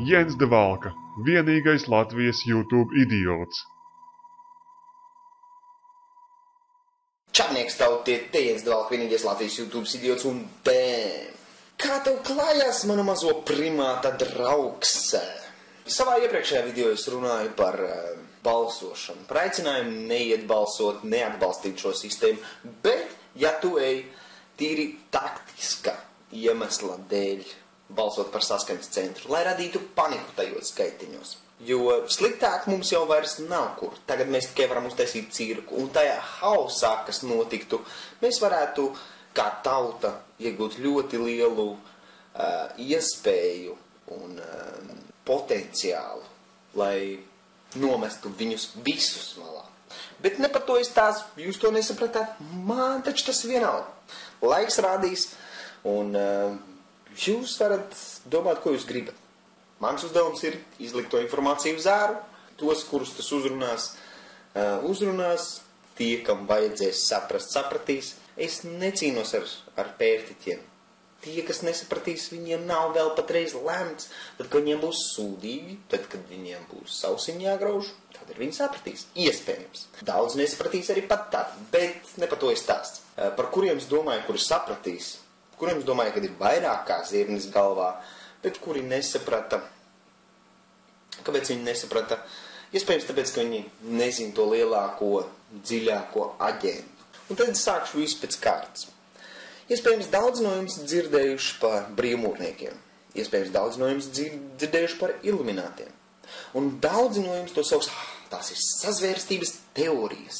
Jens de Valka, vienīgais Latvijas YouTube idiots. Čarnieks tautie, te Jens de Valka, vienīgais Latvijas YouTube idiots un bēm! Kā tev klājās, mana mazo primāta draugs? Savā iepriekšējā video es runāju par balsošanu, par aicinājumu neiet balsot, neatbalstīt šo sistēmu, bet, ja tu ej tīri taktiska iemesla dēļ balsot par saskaņas centru, lai radītu paniku tajos skaitiņos. Jo sliktāk mums jau vairs nav kur. Tagad mēs tikai varam uztaisīt cirku, un tajā hausā, kas notiktu, mēs varētu kā tauta iegūt ļoti lielu iespēju un potenciālu, lai nomestu viņus visus malā. Bet ne par to es tās, jūs to nesapratāt, man taču tas vienalga. Laiks rādīs, un jūs varat domāt, ko jūs gribat. Mans uzdevums ir izlikt to informāciju uz āru, tos, kurus tas uzrunās, tie, kam vajadzēs saprast, sapratīs. Es necīnos ar pērtiķiem. Tie, kas nesapratīs, viņiem nav vēl patreiz lemts. Tad, kad viņiem būs sūdīgi, tad, kad viņiem būs sausiņi jāgrauž, tad viņi sapratīs. Iespējams. Daudz nesapratīs arī pat tad, bet ne par to es stāstu. Par kuriem es domāju, kuri sapratīs, kuriem es domāju, kad ir vairāk kā zirnis galvā, bet kuri nesaprata. Kāpēc viņi nesaprata? Iespējams, tāpēc, ka viņi nezina to lielāko, dziļāko aģentu. Un tad es sākšu visu pēc kārtas. Iespējams, daudz no jums dzirdējuši par brīvmūrniekiem. Iespējams, daudz no jums dzirdējuši par iluminātiem. Un daudzi no jums to sauc, tās ir sazvērstības teorijas.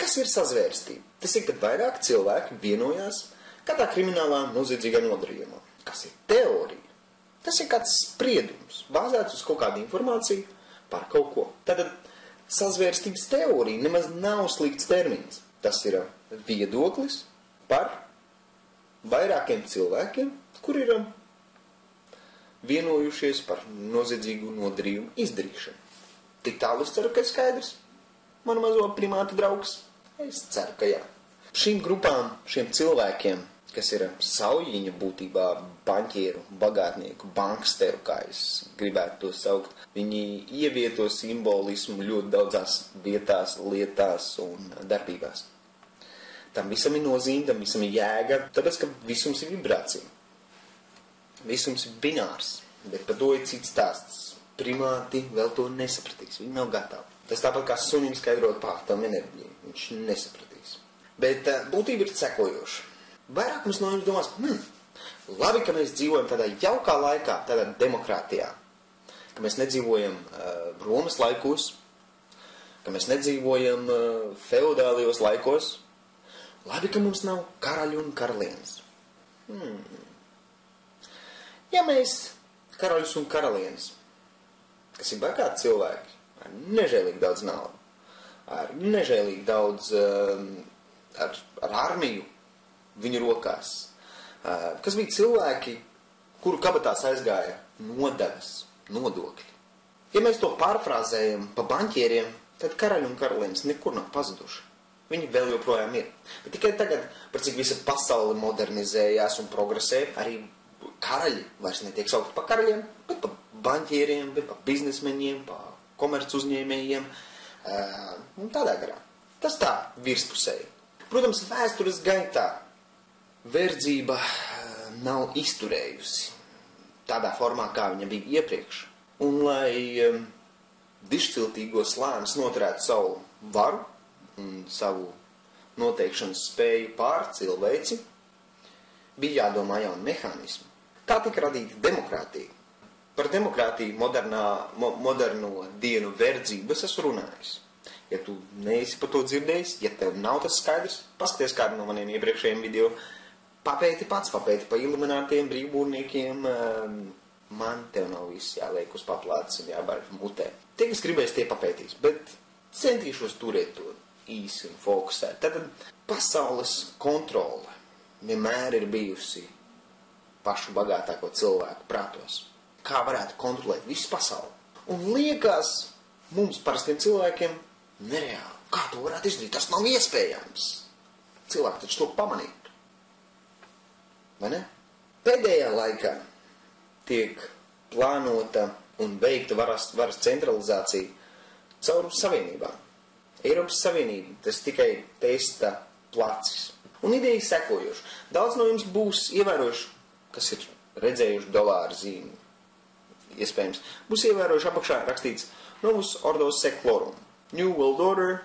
Kas ir sazvērstība? Tas ir, kad vairāk cilvēki vienojās kādā kriminālā noziedzīgā nodarījumā. Kas ir teorija? Tas ir kāds spriedums, bāzēts uz kaut kādu informāciju par kaut ko. Tātad sazvērstības teorija nemaz nav slikts termins. Tas ir viedoklis par vairākiem cilvēkiem, kur ir vienojušies par noziedzīgu nodarījumu izdarīšanu. Tik tālu es ceru, ka ir skaidrs, manu mazo primāta draugs. Es ceru, ka jā. Šīm grupām, šiem cilvēkiem, kas ir saujiņa būtībā baņķieru, bagātnieku, banksteru, kā es gribētu to saukt, viņi ievieto simbolismu ļoti daudzās vietās, lietās un darbībās. Tam visam ir nozīme, tam visam ir jēga, tāpēc, ka visums ir vibrācija. Visums ir binārs, bet par to ir cits stāsts. Primāti vēl to nesapratīs, viņi nav gatavi. Tas tāpat kā sunim skaidrot pārtam enerģiju, viņš nesapratīs. Bet būtība ir sekojoša. Vairāk mums no jums domās, labi, ka mēs dzīvojam tādā jaukā laikā, tādā demokrātijā, ka mēs nedzīvojam Romas laikos, ka mēs nedzīvojam feodālijos laikos, labi, ka mums nav karaļu un karalienes. Ja mēs karaļus un karalienes, kas ir bagāti cilvēki, ar nežēlīgi daudz naudu, ar nežēlīgi daudz, ar armiju viņu rokās, kas bija cilvēki, kuru kabatās aizgāja nodevas, nodokļi. Ja mēs to pārfrāzējam pa baņķieriem, tad karaļi un karalienes nekur nav pazuduši. Viņi vēl joprojām ir. Bet tikai tagad, par cik visa pasaule modernizējās un progresē, arī karaļi vairs netiek saukt pa karaļiem, bet pa baņķieriem, bet pa biznesmeņiem, pa komerc uzņēmējiem, un tādā garā. Tas tā virspusēji. Protams, vēstures gaitā verdzība nav izturējusi tādā formā, kā viņa bija iepriekš. Un lai dišciltīgo slānis noturētu savu varu un savu noteikšanas spēju pār cilvēci, bija jādomā jauni mehānismi. Tā tika radīta demokrātija. Par demokrātiju moderno dienu verdzību es esmu runājis. Ja tu neesi par to dzirdējis, ja tev nav tas skaidrs, paskaties kādu no maniem iepriekšējiem video, papēti pa iluminātiem, brīvmūrniekiem, man tev nav viss jāliek uz paplātes un jābar mutē. Tie, kas gribēs, tie papētīs, bet centīšos turēt to īsi un fokusēt. Tad pasaules kontrole vienmēr ir bijusi pašu bagātāko cilvēku prātos. Kā varētu kontrolēt visu pasauli? Un liekas mums parastiem cilvēkiem nereāli. Kā to varētu izdarīt? Tas nav iespējams. Cilvēki taču to pamanītu. Vai ne? Pēdējā laikā tiek plānota un veikta varas centralizācija caur savienībām. Eiropas Savienība, tas tikai testa placis. Un ideja sekojuši. Daudz no jums būs ievērojuši, kas ir redzējuši dolāru zīmi. Iespējams, būs ievērojuši apakšā rakstīts Novus Ordo Seclorum, New World Order,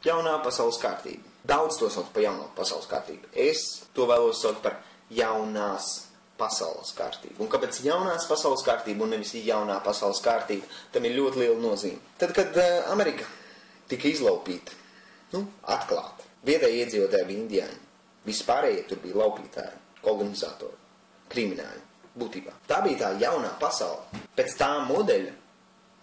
jaunā pasaules kārtība. Daudz to sauc par jauno pasaules kārtību. Es to vēlos saukt par jaunās pasaules kārtību. Un kāpēc jaunās pasaules kārtība un nevis jaunā pasaules kārtība, tam ir ļoti liela nozīme. Tad, kad Amerika tika izlaupīta, atklāta, vietēji iedzīvotāji bija indiāņi, vispārējie tur bija laupītāji, kolonizatori, krimināļi, būtībā. Tā bija tā jaunā pasaule. Pēc tā modeļa,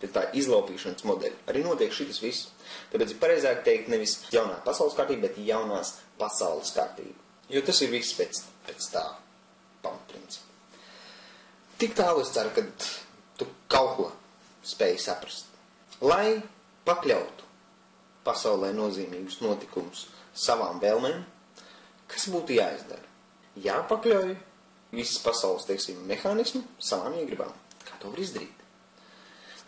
pēc tā izlaupīšanas modeļa, arī notiek šitas viss. Tāpēc ir pareizāk teikt nevis jaunā pasaules kārtība, bet jaunās pasaules kārtība. Jo tas ir viss pēc tā pamatprincipa. Tik tālu es ceru, ka tu kaut ko spēji saprast. Lai pakļautu pasaulē nozīmīgus notikumus savām vēlmēm, kas būtu jāizdara? Jāpakļauj visas pasaules, mehānismu savām iegribām. Kā to var izdarīt?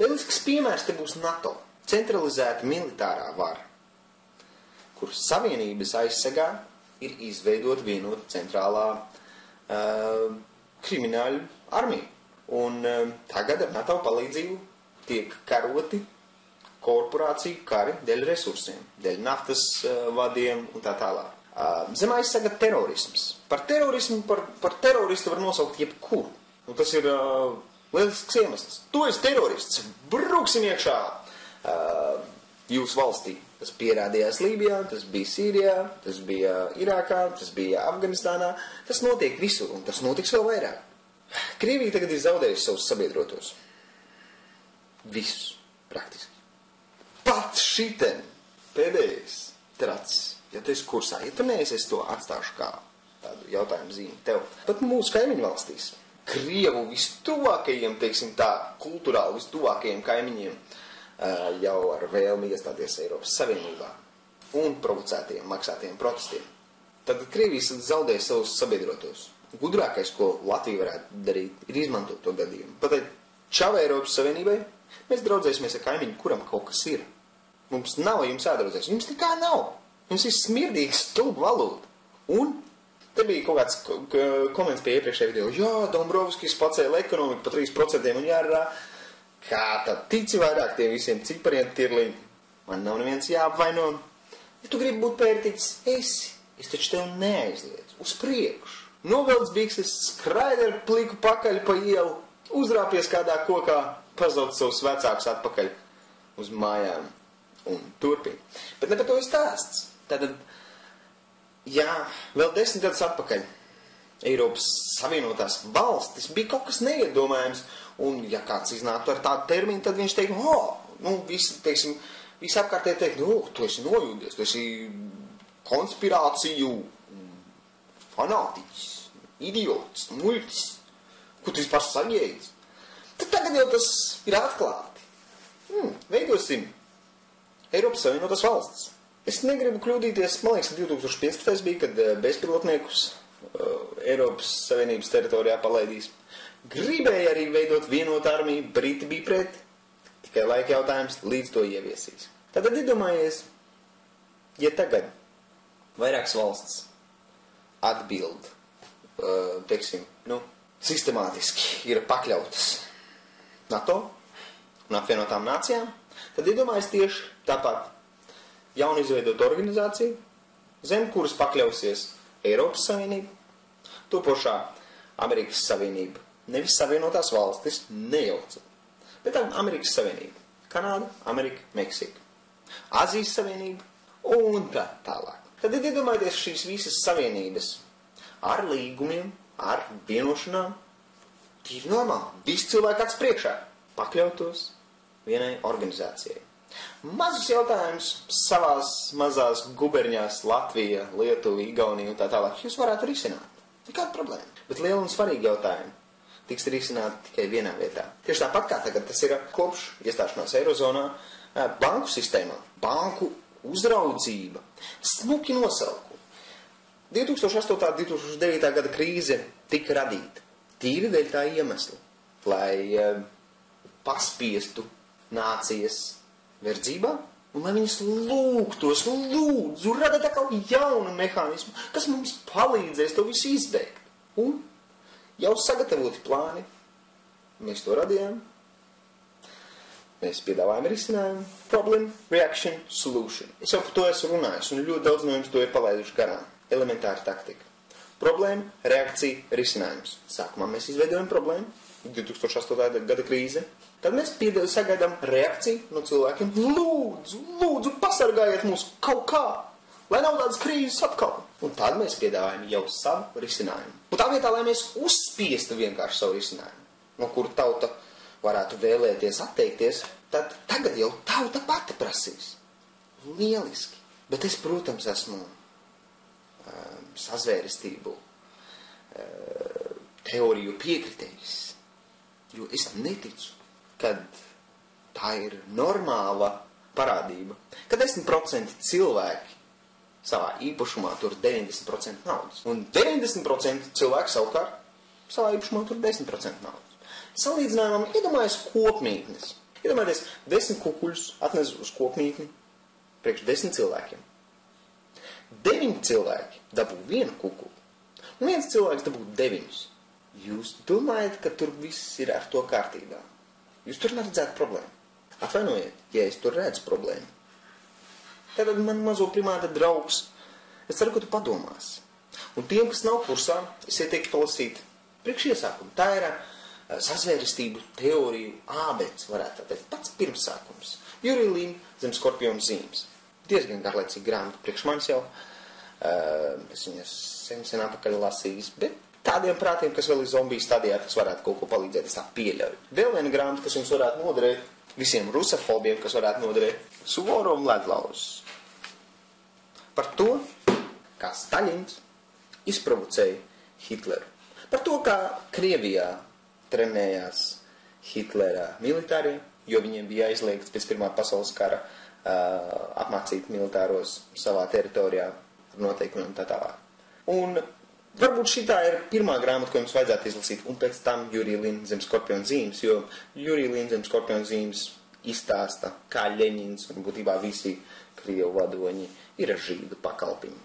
Lielisks piemērs te būs NATO. Centralizēta militārā vara, kuras savienības aizsegā ir izveidot vienotu centrālā krimināļu armiju. Un tagad ar NATO palīdzību tiek karoti korporāciju kari dēļ resursiem, dēļ naftas vadiem un tā tālāk. Zem aizsega terorisms. Par terorismu, par teroristu var nosaukt jebkuru. Un tas ir lielisks iemesls. Tu esi terorists, bruksim iekšā jūsu valstī. Tas pierādījās Lībijā, tas bija Sīrijā, tas bija Irākā, tas bija Afganistānā. Tas notiek visur, un tas notiks vēl vairāk. Krievija tagad ir zaudējusi savus sabiedrotos. Visus, praktiski. Pat šiten pēdējais tracis. Ja tu esi kursā, ja tu neesi, es to atstāšu kā tādu jautājumu zīmi tev. Pat mūsu kaimiņu valstīs. Krievu vistuvākajiem, kulturāli vistuvākajiem kaimiņiem jau ar vēlmi iestāties Eiropas Savienībā un provocētiem, maksātiem protestiem. Tad Krievijas zaudēja savus sabiedrotos. Gudrākais, ko Latvija varētu darīt, ir izmantot to gadījumu. Pateikt, čau Eiropas Savienībai, mēs draudzēsimies ar kaimiņu, kuram kaut kas ir. Mums nav jums jādraudzēs. Jums nekā nav. Jums ir smirdīgs stulba valūta. Un te bija kaut kāds koments pie iepriekšējā video. Jā, Dombrovskis pacēla ekonomiku pa 3% un jārā. Kā tad tici vairāk tiem visiem cipariem tirlīgi? Man nav neviens jāapvaino. Ja tu gribi būt pērtīgs, es taču tev neaizliedzu. Uz priekšu. Novelc bikses, skraidi ar pliku pakaļ pa ielu, uzrāpies kādā kokā, pazauc savus vecākus atpakaļ uz mājām un turpin. Bet ne par to ir stāsts. Tātad, jā, vēl 10 gadus atpakaļ Eiropas Savienotās valstis bija kaut kas neiedomājams, un ja kāds iznāktu ar tādu terminu, tad viņš teikt, visi apkārtēji teikt, tu esi nojūdies, tu esi konspirāciju fanātiķis, idiots, muļķis, ko tu vispār saģēdzi. Tad tagad jau tas ir atklāti. Veidosim Eiropas Savienotās valstis. Es negribu kļūdīties, man liekas, 2015. bija, kad bezpilotniekus Eiropas Savienības teritorijā palaidīs. Gribēja arī veidot vienotu armiju, Briti bija pret, tikai laika jautājums, līdz to ieviesīs. Tātad iedomājies, ja tagad vairākas valsts atbild, sistemātiski ir pakļautas NATO un apvienotām nācijām, tad iedomājies tieši tāpat jaunu izveidot organizāciju, zem kuras pakļausies Eiropas Savienība, topošā Amerikas Savienība, nevis Savienotās valstis, nejauca, bet Amerikas Savienība, Kanāda, Amerika, Meksika, Azijas Savienība un tā tālāk. Tad iedomājieties šīs visas savienības ar līgumiem, ar vienošanām, tīri normāli, visi cilvēki acs priekšā, pakļautos vienai organizācijai. Mazus jautājumus savās mazās guberņās Latvija, Lietuva, Igaunija un tā tālāk jūs varētu risināt. Nekāda problēma. Bet liela un svarīga jautājuma tiks risināt tikai vienā vietā. Tieši tāpat kā tagad tas ir kopš iestāšanās Eirozonā banku sistēmā. Banku uzraudzība. Smuki nosaukumi. 2008. 2009. gada krīze tika radīta. Tīri dēļ tā iemesla. lai paspiestu nācijas verdzībā, un lai viņas lūgtos, lūdzu, rada tā kā jaunu mehānismu, kas mums palīdzēs to visu izbeigt. Un jau sagatavoti plāni, mēs to radījām, mēs piedāvājam risinājumu, problem, reaction, solution. Es jau par to esmu runājis, un ļoti daudz no jums to ir palaiduši garām. Elementāra taktika. Problēma, reakcija, risinājums. Sākumā mēs izveidojam problēmu, 2008. gada krīze. Tad mēs sagaidām reakciju no cilvēkiem. Lūdzu, pasargājiet mūs kaut kā, lai nav tādas krīzes atkal. Un tad mēs piedāvājam jau savu risinājumu. Un tā vietā, lai mēs uzspiestu vienkārši savu risinājumu, no kura tauta varētu vēlēties atteikties, tad tagad jau tauta pati prasīs. Lieliski. Bet es, protams, esmu sazvērestību teoriju piekritējis, jo es neticu, kad tā ir normāla parādība, ka 10% cilvēki savā īpašumā tur 90% naudas, un 90% cilvēki savukārt savā īpašumā tur 10% naudas. Salīdzinājumam iedomājas kopmītnes. Iedomājieties, 10 kukuļus atnes uz kopmītni priekš 10 cilvēkiem. 9 cilvēki dabū 1 kukuli, un 1 cilvēks dabū 9. Jūs domājat, ka tur viss ir ar to kārtībā? Jūs tur neredzētu problēmu. Atvainojiet, ja es tur redzu problēmu. Tad man mazo primāta draugs, es ceru, ka tu padomās. Un tiem, kas nav kursā, es ieteiktu palasīt priekš iesākumu. Tā ir sazvērestību teoriju ābets, varētu teikt, pats pirmsākums. Jurija Lin zem Skorpiona zīmes. Diezgan garlaicīgi grāmata priekš manis jau. Es viņas sen apakaļ lasījis, bet tādiem prātiem, kas vēl ir zombiju stadijā, tas varētu kaut ko palīdzēt, es tā pieļauju. Vēl viena grāmata, kas jums varētu noderēt, visiem rusofobiem, kas varētu noderēt, Suvorom ledlauzs. Par to, kā Staļins izprovocēja Hitleru. Par to, kā Krievijā trenējās Hitlera militārie, jo viņiem bija aizliegts pēc Pirmā pasaules kara apmācīt militāros savā teritorijā ar noteikumiem un tā tālāk. Un varbūt šitā ir pirmā grāmata, ko jums vajadzētu izlasīt, un pēc tam Jurija Lin zem Skorpiona zīmes, jo Jurija Lin zem Skorpiona zīmes izstāsta, kā Ļeņins un būtībā visi Krievu vadoņi ir ar žīdu pakalpiņu.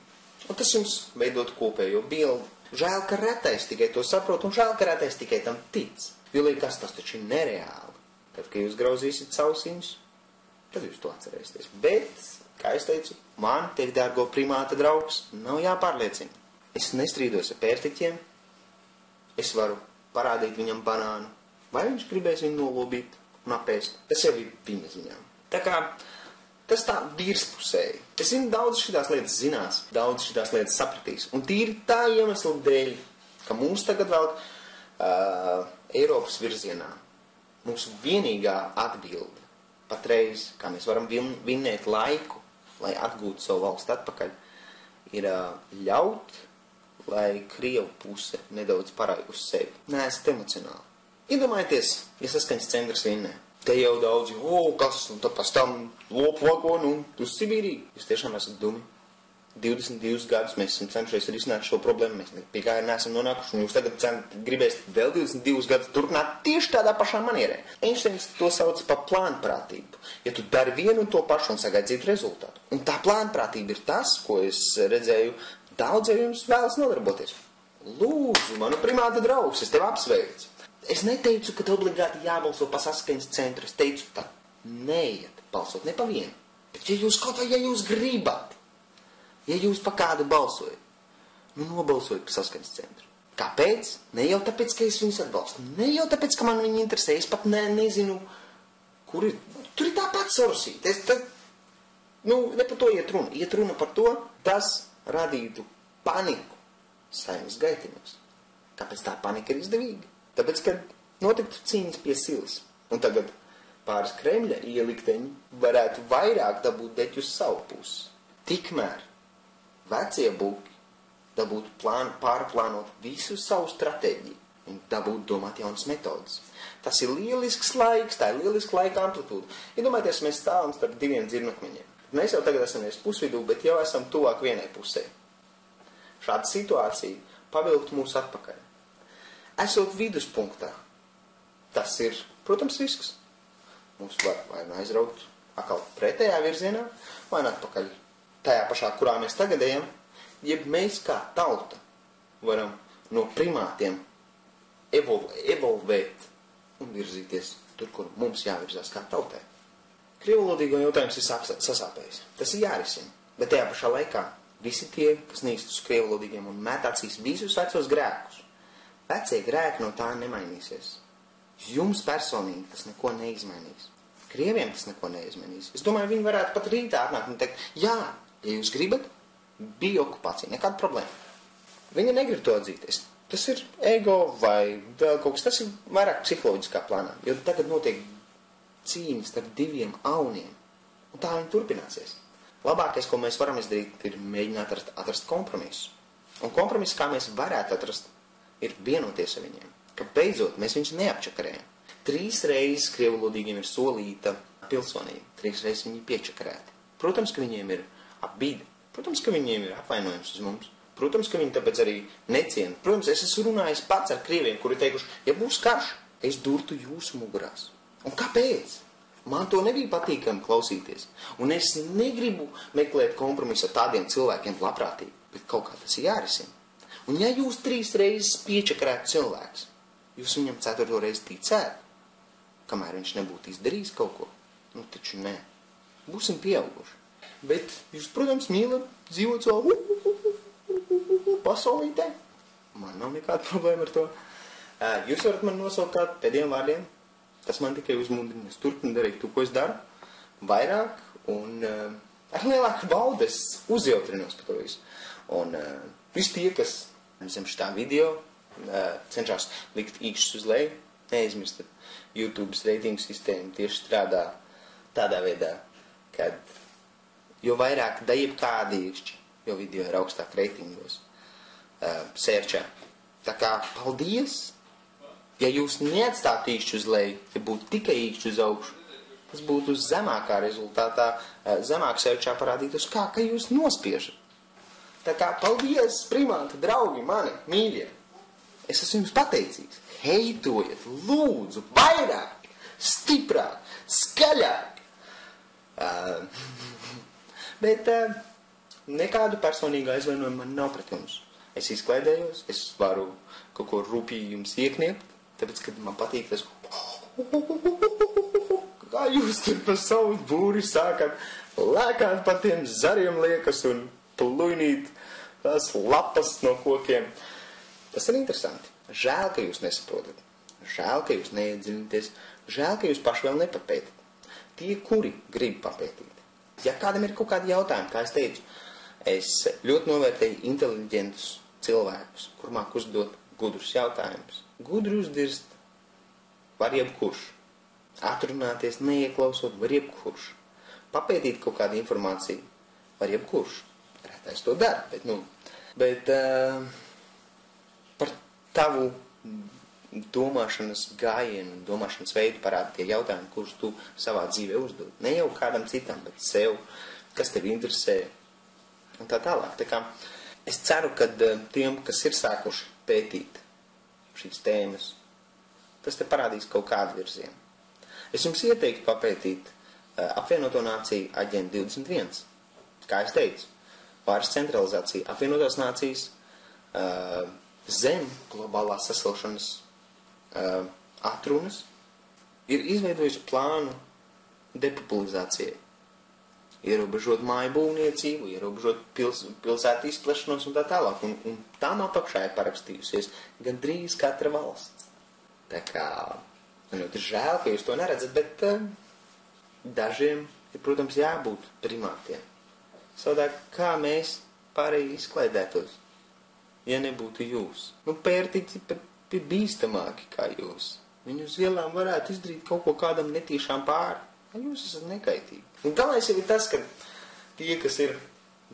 Un tas jums veidot kopējo bildi. Žēl, ka retais tikai to saprot, un žēl, ka retais tikai tam tic. Jo liekas, tas taču ir nereāli. Tad, kad jūs grauzīsiet sausiņus, tad jūs to atcerēsieties. Bet, kā es teicu, man, tiek dārgo primāta draugs, nav jāpārliecina. Es nestrīdos ar pērtiķiem, es varu parādīt viņam banānu, vai viņš gribēs viņu nolobīt un apēst. Tas jau ir viņa ziņām. Tā kā tas tā virspusēji. Es zinu, daudz šitās lietas zinās, daudz šitās lietas sapratīs. Un tīri tā iemesla dēļ, ka mūs tagad vēl Eiropas virzienā, mūsu vienīgā atbilde patreiz, kā mēs varam vinnēt laiku, lai atgūtu savu valstu atpakaļ, ir ļaut, lai Krievu puse nedaudz parāj uz sevi. Nē, esat emocionāli. Iedomājieties, ja saskaņas centrs vinnē. Te jau daudzi, kas, un tad pēc tam lopu vagonu un uz Sibīriju. Jūs tiešām esat dumi. 22 gadus mēs esam cenšies risināt šo problēmu, mēs pie kā neesam nonākuši, un jūs tagad gribēsiet vēl 22 gadus turpināt tieši tādā pašā manierē. Einsteins to sauc par plānprātību. Ja tu dari vienu un to pašu un sagaidi citu rezultātu. Un tā plānprātība ir tas, ko es redzēju, daudzi jums vēlas nodarboties. Lūdzu, manu primāta draugs, es tevi apsveicu. Es neteicu, ka te obligāti jābalso pa saskaņas centru. Es teicu, tā neiet balsot ne pa vienu. Bet ja jūs kaut vai, ja jūs gribat, ja jūs pa kādu balsojat, nu nobalsojat pa saskaņas centru. Kāpēc? Ne jau tāpēc, ka es viņus atbalstu. Ne jau tāpēc, ka man viņi interesē. Es pat nezinu, kur ir. Tur ir tāpat sarusīt. Ne par to iet runa. Iet runa par to, tas radītu paniku saimnes gaitiņos. Kāpēc tā panika ir izdevīga? Tāpēc, ka notiktu cīņas pie silas. Un tagad pāris Kremļa ielikteņi varētu vairāk dabūt deķu uz savu pusi. Tikmēr vecie buki dabūtu pārplānot visu savu stratēģiju. Viņi dabūtu domāt jaunas metodas. Tas ir lielisks laiks, tā ir lieliska laika amplitūda. Iedomājieties, mēs stāvam starp diviem dzirnakmeņiem. Mēs jau tagad esam pusvidū, bet jau esam tuvāk vienai pusē. Šāda situācija pavilktu mūs atpakaļ. Esot viduspunktā, tas ir, protams, risks. Mums var vai nu aizraukt atkal pretējā virzienā, vai nu atpakaļ tajā pašā, kurā mēs tagad ejam, jeb mēs kā tauta varam no primātiem evolvēt un virzīties tur, kur mums jāvirzās kā tautai. Krievlodīgo jautājums ir sasāpējis. Tas ir jārisina, bet tajā pašā laikā visi tie, kas nīst uz krievlodīgiem un met acīs visus vecos grēkus, vecie grēki no tā nemainīsies. Jums personīgi tas neko neizmainīs. Krieviem tas neko neizmainīs. Es domāju, viņi varētu pat rītā atnākt un teikt, jā, ja jūs gribat, bija okupācija, nekāda problēma. Viņi negrib to atzīt. Tas ir ego vai vēl kaut kas, tas ir vairāk psiholoģiskā plānā, jo tagad notiek cīņas starp diviem auniem, un tā viņi turpināsies. Labākais, ko mēs varam izdarīt, ir mēģināt atrast kompromisu. Un kompromisu, kā mēs varētu atrast, ir vienoties ar viņiem, ka beidzot mēs viņus neapčakarējam. 3 reizes krievlodīgiem ir solīta pilsonība, 3 reizes viņi piečakarēti. Protams, ka viņiem ir apbīde, protams, ka viņiem ir apvainojums uz mums, protams, ka viņi tāpēc arī neciena. Protams, es esmu runājis pats ar krieviem, kuri teikuši, ja būs karš, es durtu jūsu mugurās. Un kāpēc? Man to nebija patīkami klausīties. Un es negribu meklēt kompromisu ar tādiem cilvēkiem labprātīgi, bet kaut kā tas ir jārisina. Un ja jūs 3 reizes piečakarētu cilvēks, jūs viņam 4. reizi ticētu, kamēr viņš nebūtu izdarījis kaut ko, nu taču nē. Būsim pieauguši. Bet jūs, protams, mīlat dzīvot savu pasaulītē. Man nav nekāda problēma ar to. Jūs varat man nosaukt kādu pēdējiem vārdiem. Tas man tikai uzmundrina. Es turpinu darīt to, ko es daru. Vairāk un ar lielāku baudu es uzjautrinos par to visu. Un visi tie, kas zem šitā video cenšas likt īkšķus uz leju, neaizmirstat. YouTube's reitingu sistēma tieši strādā tādā veidā, kad jo vairāk da jebkādi īkšķi, jo video ir augstāk reitingos sērčā. Tā kā paldies, ja jūs neatstātu īkšķi uz leju, ja būtu tikai īkšķi uz augšu, tas būtu uz zemākā rezultātā, zemāk sērčā parādītos kā, ka jūs nospiežat. Tā kā paldies, primāti, draugi, mani, mīļie. Es esmu jums pateicīgs. Heitojiet, lūdzu, vairāk, stiprāk, skaļāk. Bet nekādu personīgu aizvainojumu man nav pret jums. Es izklaidējos, es varu kaut ko rūpīgi jums iekniept, tāpēc, kad man patīk tas, kā jūs tur pa savu būri sākat lēkāt pa tiem zariem liekas un plujnīt tās lapas no kokiem. Tas ir interesanti. Žēl, ka jūs nesaprotat. Žēl, ka jūs neiedziļināties. Žēl, ka jūs paši vēl nepapētat. Tie, kuri grib papētīt. Ja kādam ir kaut kādi jautājumi, kā es teicu, es ļoti novērtēju inteliģentus cilvēkus, kur māk uzdot gudrus jautājumus. Gudru uzdirst var jebkurš. Atrunāties neieklausot var jebkurš. Papētīt kaut kādu informāciju var jebkurš. Retais to dara, bet par tavu domāšanas gājienu, domāšanas veidu parāda tie jautājumi, kurus tu savā dzīvē uzdod. Ne jau kādam citam, bet sev, kas tevi interesē un tā tālāk. Tā kā es ceru, ka tiem, kas ir sākuši pētīt šīs tēmas, tas te parādīs kaut kādu virzienu. Es jums ieteiktu papētīt apvienoto nāciju aģentu 21. Kā es teicu, varas centralizācija apvienotās nācijas zem globālās sasilšanas atrunas ir izveidojusi plānu depopulizācijai. Ierobežot māju būvniecību, ierobežot pilsētu izplešanos un tā tālāk. Un tām apakšā ir parakstījusies gandrīz katra valsts. Tā kā man ļoti žēl, ka jūs to neredzat, bet dažiem ir, protams, jābūt primātiem. Savādāk, kā mēs pārējie izklaidētos, ja nebūtu jūs? Pērtiķi ir bīstamāki kā jūs. Viņi uz ielām varētu izdarīt kaut ko kādam netīšām pāri. Jūs esat nekaitīgi. Un galvenais jau ir tas, ka tie, kas ir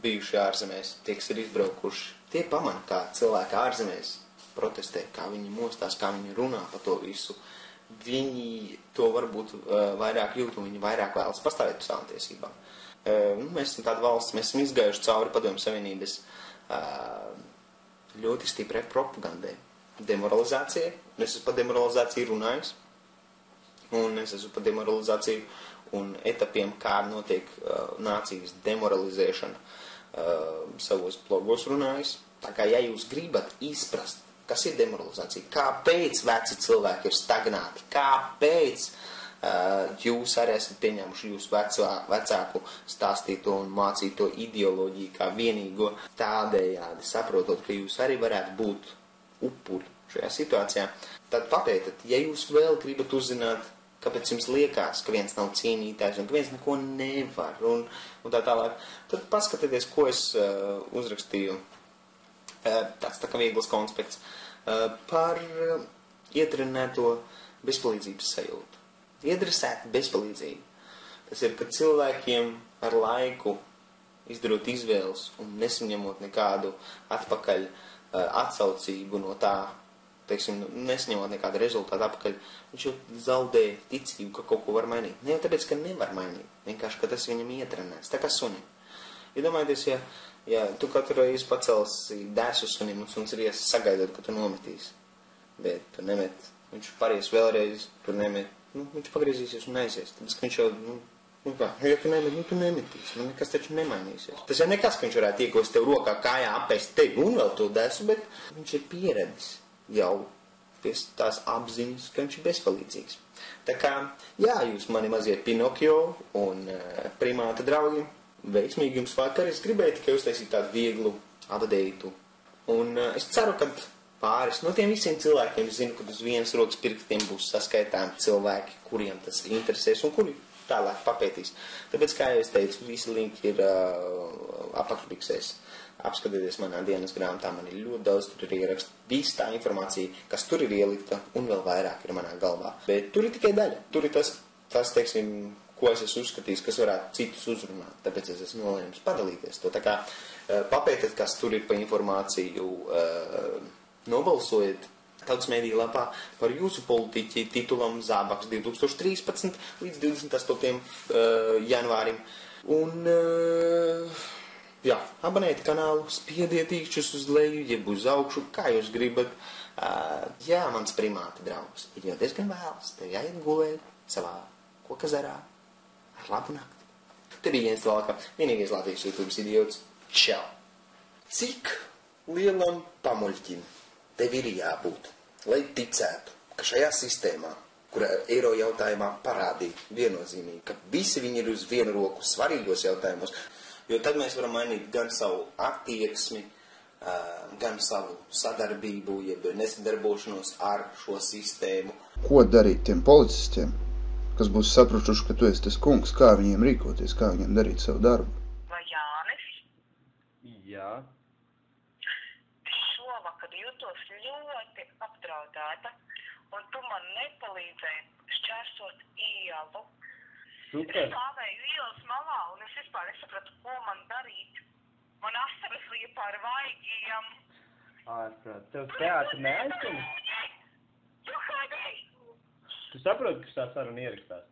bijuši ārzemēs, tie, kas ir izbraukuši, tie pamana, kā cilvēki ārzemēs protestē, kā viņi mostās, kā viņi runā par to visu. Viņi to varbūt vairāk jūt un viņi vairāk vēlas pastāvēt par savām tiesībām. Mēs esam tāda valsts, mēs esam izgājuši cauri Padomju Savienības ļoti stiprai propagandai, demoralizācijai. Es esmu par demoralizāciju runājis. un es esmu par demoralizāciju un etapiem, kā notiek nācijas demoralizēšana savos blogos runājis. Tā kā, ja jūs gribat izprast, kas ir demoralizācija, kāpēc veci cilvēki ir stagnāti, kāpēc jūs arī esat pieņēmuši jūsu vecāku stāstīto un mācīto ideoloģiju kā vienīgo, tādējādi saprotot, ka jūs arī varētu būt upuri šajā situācijā, tad papētat, ja jūs vēl gribat uzzināt, kāpēc jums liekas, ka viens nav cīnītājs un ka viens neko nevar un tā tālāk, tad paskatieties, ko es uzrakstīju, tāds tā kā viegls konspekts, par ietrenēto bezpalīdzības sajūtu. Iedresēta bezpalīdzība. Tas ir, ka cilvēkiem ar laiku izdarot izvēles un nesaņemot nekādu atpakaļ atsaucību no tā, teiksim, nesaņemot nekādu rezultātu atpakaļ, viņš jau zaudē ticību, ka kaut ko var mainīt. Ne jau tāpēc, ka nevar mainīt, vienkārši, ka tas viņam ietrenēs, tā kā sunim. Iedomājieties, ja tu katru reizi pacelsi dēsu sunim un suns ries sagaidot, ka tu nometīsi, bet tu nemet, viņš paries vēlreiz, tu nemet, viņš pagriezīsies un aizies, tāpēc, ka viņš jau, ja tu nemet, tu nemetīsi, nekas taču nemainīsies. Tas jau nekas, ka viņš varētu iekost tev rokā kājā apēst tevi un vēl to dēsu, bet viņš ir pieredzis jau pie tās apziņas, ka viņš ir bezpalīdzīgs. Tā kā, jā, jūs mani mazie Pinokio un primāta draugi, veiksmīgi jums vakar, es gribēju tikai uztaisīt tādu vieglu updateitu. Un es ceru, ka pāris no tiem visiem cilvēkiem, es zinu, ka uz vienas rokas pirkstiem būs saskaitāmi cilvēki, kuriem tas interesēs un kuri tālāk papētīs. Tāpēc, kā jau es teicu, visi linki ir apakšbiksēs. Apskatieties manā dienas grāmatā, man ir ļoti daudz, tur ir ieraksta viss tā informācija, kas tur ir ielikta, un vēl vairāk ir manā galvā. Bet tur ir tikai daļa. Tur ir tas teiksim, ko es esmu uzskatījis, kas varētu citus uzrunāt. Tāpēc es esmu nolēmis padalīties to. Tā kā papētiet, kas tur ir pa informāciju, nobalsojiet Tautas mediju lapā par jūsu politiķi titulam Zābaks 2013 līdz 28. janvārim. Un, jā, abonējiet kanālu, spiediet īkšķus uz leju, jeb uz augšu, kā jūs gribat. Jā, mans primāta draugs, ir jau diezgan vēls, tev jāiet gulēt savā kokazarā ar labu nakti. Te bija Jens Valka, vienīgais Latvijas YouTube idiots. Čau! Cik lielam pamuļķim tev ir jābūt, lai ticētu, ka šajā sistēmā, kurā eiro jautājumā parādīja viennozīmīgi, ka visi viņi ir uz vienu roku svarīgos jautājumos, jo tad mēs varam mainīt gan savu attieksmi, gan savu sadarbību, jeb nesadarbošanos ar šo sistēmu. Ko darīt tiem policistiem, kas būs sapratuši, ka tu esi tas kungs, kā viņiem rīkoties, kā viņiem darīt savu darbu? Vai Jānis? Jā. Šovakar jūtos ļoti apdraudēta, un tu man nepalīdzēji šķērsot ielu. Super. Es stāvēju ielas malā, un es vispār nesapratu, ko man darīt. Man asaras lija pār vaigiem. Ārprāt, tev teātri neaizsina? Tu kādēļ? Tu saproti, ka šā saruna ierakstās?